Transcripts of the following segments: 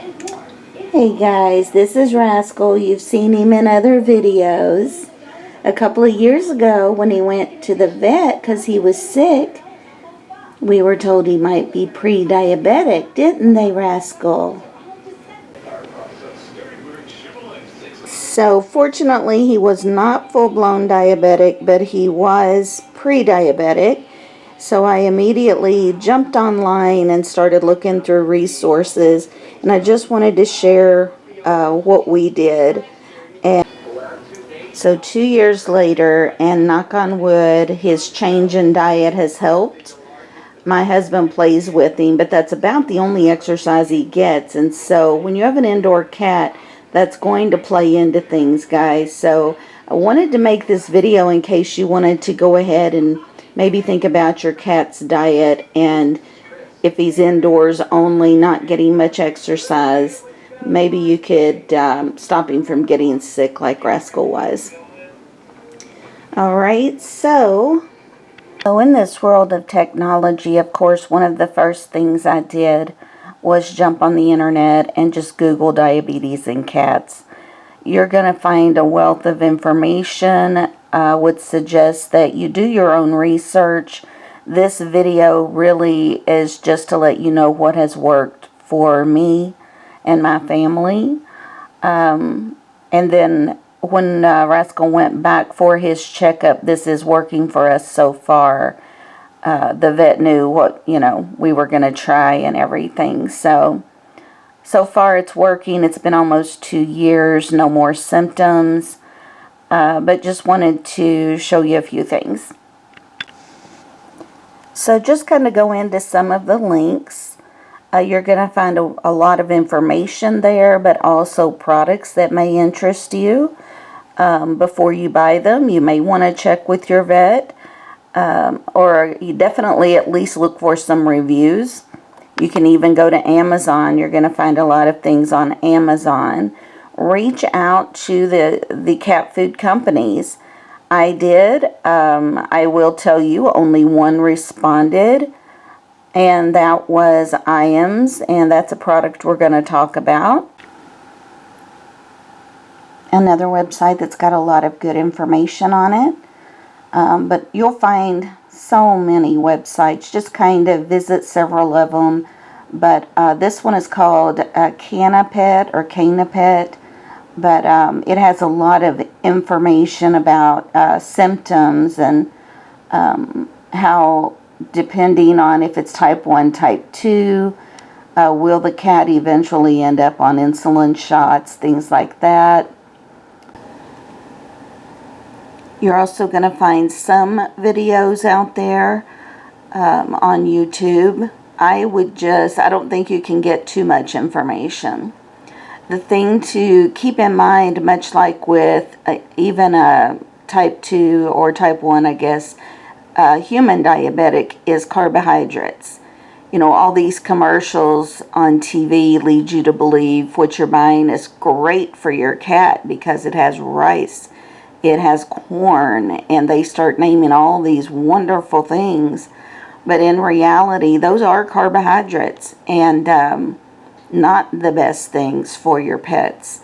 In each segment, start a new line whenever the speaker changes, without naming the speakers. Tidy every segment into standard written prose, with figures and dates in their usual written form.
Hey guys, this is Rascal. You've seen him in other videos. A couple of years ago when he went to the vet because he was sick, we were told he might be pre-diabetic, didn't they, Rascal? So fortunately he was not full-blown diabetic, but he was pre-diabetic. So I immediately jumped online and started looking through resources, and I just wanted to share what we did. And so 2 years later, and knock on wood, his change in diet has helped. My husband plays with him, but that's about the only exercise he gets. And so when you have an indoor cat, that's going to play into things, guys. So I wanted to make this video in case you wanted to go ahead and maybe think about your cat's diet, and if he's indoors only, not getting much exercise, maybe you could stop him from getting sick like Rascal was. Alright, so in this world of technology, of course, one of the first things I did was jump on the internet and just Google diabetes in cats. You're going to find a wealth of information. I would suggest that you do your own research. This video really is just to let you know what has worked for me and my family. And then when Rascal went back for his checkup, this is working for us so far. The vet knew what, we were going to try and everything. So far it's working. It's been almost 2 years, no more symptoms. But just wanted to show you a few things. So just kind of go into some of the links. You're going to find a lot of information there, but also products that may interest you. Before you buy them, you may want to check with your vet, or you definitely at least look for some reviews. You can even go to Amazon. You're going to find a lot of things on Amazon. Reach out to the cat food companies. I did. I will tell you, only one responded, and that was IAMS, and that's a product we're going to talk about. Another website that's got a lot of good information on it. But you'll find so many websites. Just kind of visit several of them. But this one is called Canapet or Canapet. But it has a lot of information about symptoms and how, depending on if it's type 1, type 2, will the cat eventually end up on insulin shots, things like that. You're also going to find some videos out there on YouTube. I don't think you can get too much information. The thing to keep in mind, much like with even a type 2 or type 1, I guess, human diabetic, is carbohydrates. All these commercials on TV lead you to believe what you're buying is great for your cat because it has rice, it has corn, and they start naming all these wonderful things. But in reality, those are carbohydrates, and not the best things for your pets,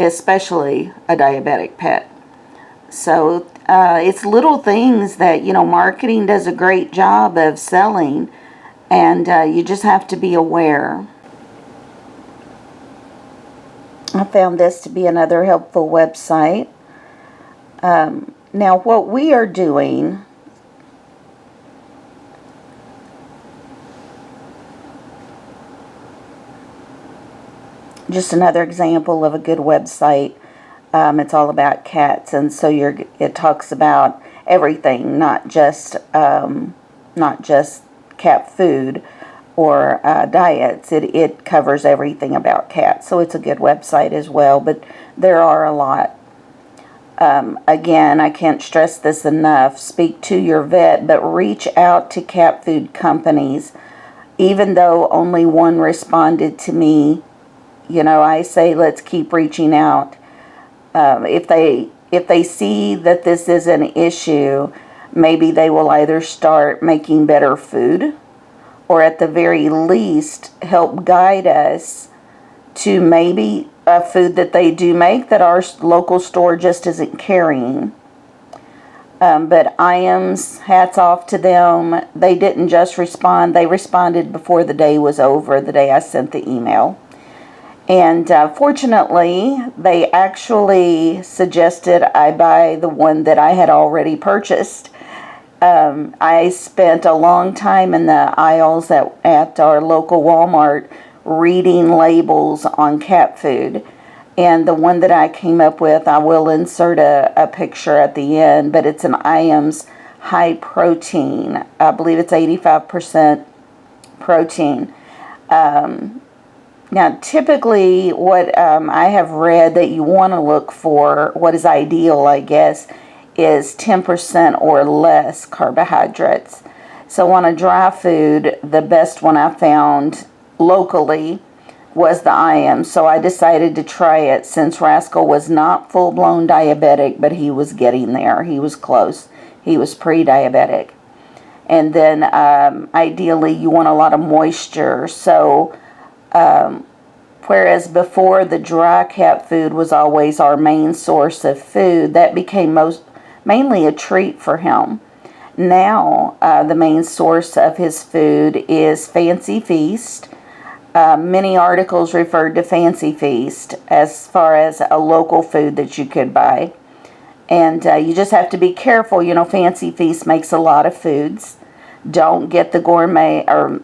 especially a diabetic pet. So it's little things that, marketing does a great job of selling, and you just have to be aware. I found this to be another helpful website. Now what we are doing, just another example of a good website. It's all about cats, and so it talks about everything, not just cat food or diets. It covers everything about cats, so it's a good website as well. But there are a lot. Again, I can't stress this enough. Speak to your vet, but reach out to cat food companies. Even though only one responded to me, I say let's keep reaching out. If they see that this is an issue, maybe they will either start making better food, or at the very least help guide us to maybe a food that they do make that our local store just isn't carrying. But IAMS, hats off to them. They didn't just respond. They responded before the day was over, the day I sent the email. And fortunately, they actually suggested I buy the one that I had already purchased. I spent a long time in the aisles at our local Walmart reading labels on cat food. And the one that I came up with, I will insert a picture at the end, but it's an IAMS high protein. I believe it's 85% protein. Now, typically what I have read that you want to look for, what is ideal, I guess, is 10% or less carbohydrates. So on a dry food, the best one I found locally was the IAMS. So I decided to try it since Rascal was not full-blown diabetic, but he was getting there. He was close. He was pre-diabetic. And then ideally you want a lot of moisture. So whereas before the dry cat food was always our main source of food, that became mainly a treat for him. Now the main source of his food is Fancy Feast. Many articles referred to Fancy Feast as far as a local food that you could buy. And you just have to be careful. You know, Fancy Feast makes a lot of foods. Don't get the gourmet, or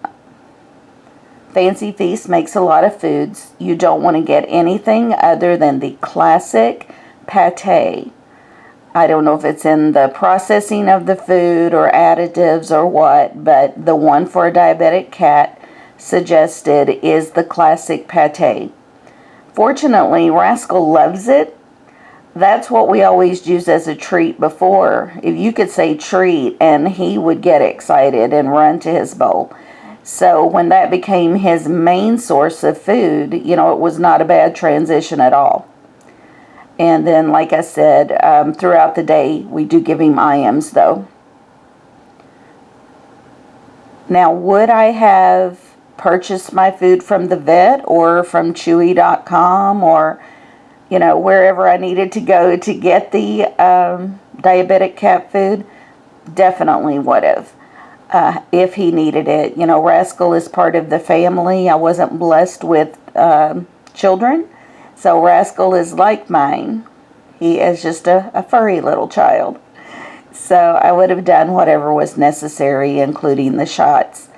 Fancy Feast makes a lot of foods. You don't want to get anything other than the classic pate. I don't know if it's in the processing of the food or additives or what, but the one for a diabetic cat suggested is the classic pate. Fortunately, Rascal loves it. That's what we always use as a treat before. If you could say treat, and he would get excited and run to his bowl. So when that became his main source of food, you know, it was not a bad transition at all. And then, like I said, throughout the day, we do give him IAMS though. Now, would I have purchased my food from the vet or from Chewy.com or, you know, wherever I needed to go to get the diabetic cat food? Definitely would have. If he needed it. You know, Rascal is part of the family. I wasn't blessed with children, so Rascal is like mine. He is just a furry little child. So I would have done whatever was necessary, including the shots.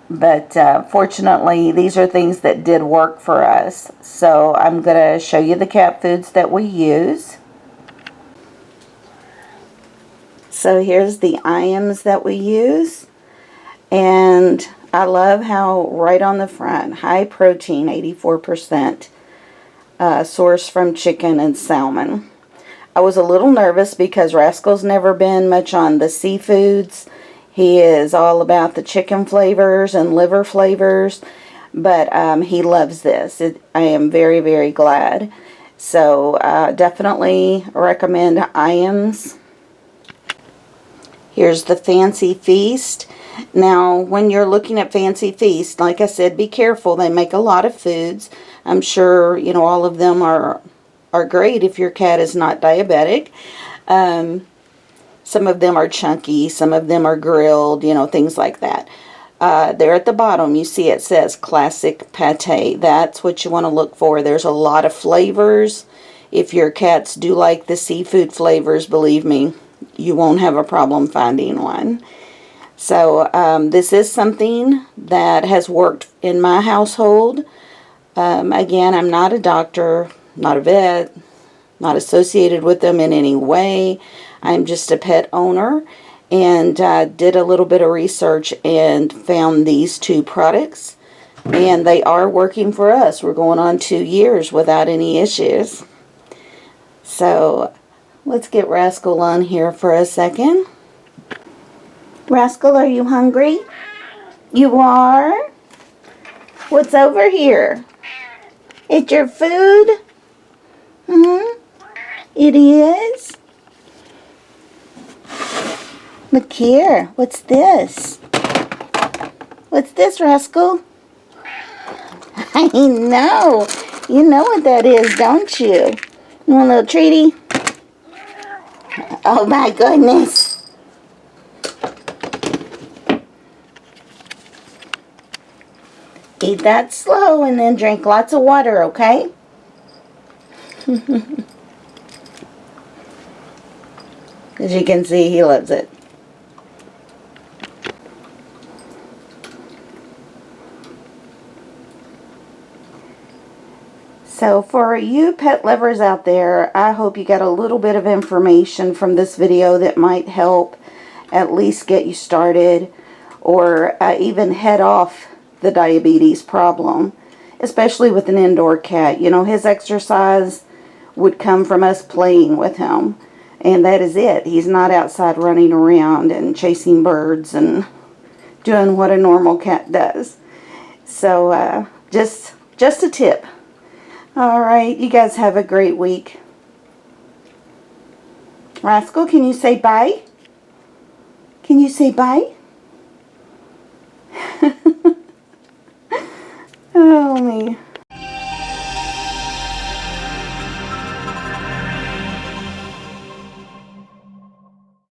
But fortunately, these are things that did work for us. So I'm going to show you the cat foods that we use. So here's the IAMS that we use. And I love how right on the front, high protein, 84%, sourced from chicken and salmon. I was a little nervous because Rascal's never been much on the seafoods. He is all about the chicken flavors and liver flavors, but he loves this. I am very, very glad. So definitely recommend IAMS. Here's the Fancy Feast. Now, when you're looking at Fancy Feast, like I said, be careful. They make a lot of foods. I'm sure, you know, all of them are great if your cat is not diabetic. Some of them are chunky. Some of them are grilled, you know, things like that. There at the bottom, you see it says classic pate. That's what you want to look for. There's a lot of flavors. If your cats do like the seafood flavors, believe me, you won't have a problem finding one. So this is something that has worked in my household. Again, I'm not a doctor, not a vet, not associated with them in any way. I'm just a pet owner, and did a little bit of research and found these two products, and they are working for us. We're going on 2 years without any issues. So let's get Rascal on here for a second. Rascal, are you hungry? You are? What's over here? It's your food? It is? Look here. What's this? What's this, Rascal? I know. You know what that is, don't you? You want a little treaty? Oh my goodness. Eat that slow and then drink lots of water, okay? As you can see, he loves it. So for you pet lovers out there, I hope you got a little bit of information from this video that might help at least get you started or even head off the diabetes problem, especially with an indoor cat. You know, his exercise would come from us playing with him, and that is it. He's not outside running around and chasing birds and doing what a normal cat does. So just a tip. Alright, you guys have a great week. Rascal, can you say bye? Can you say bye? Oh, me.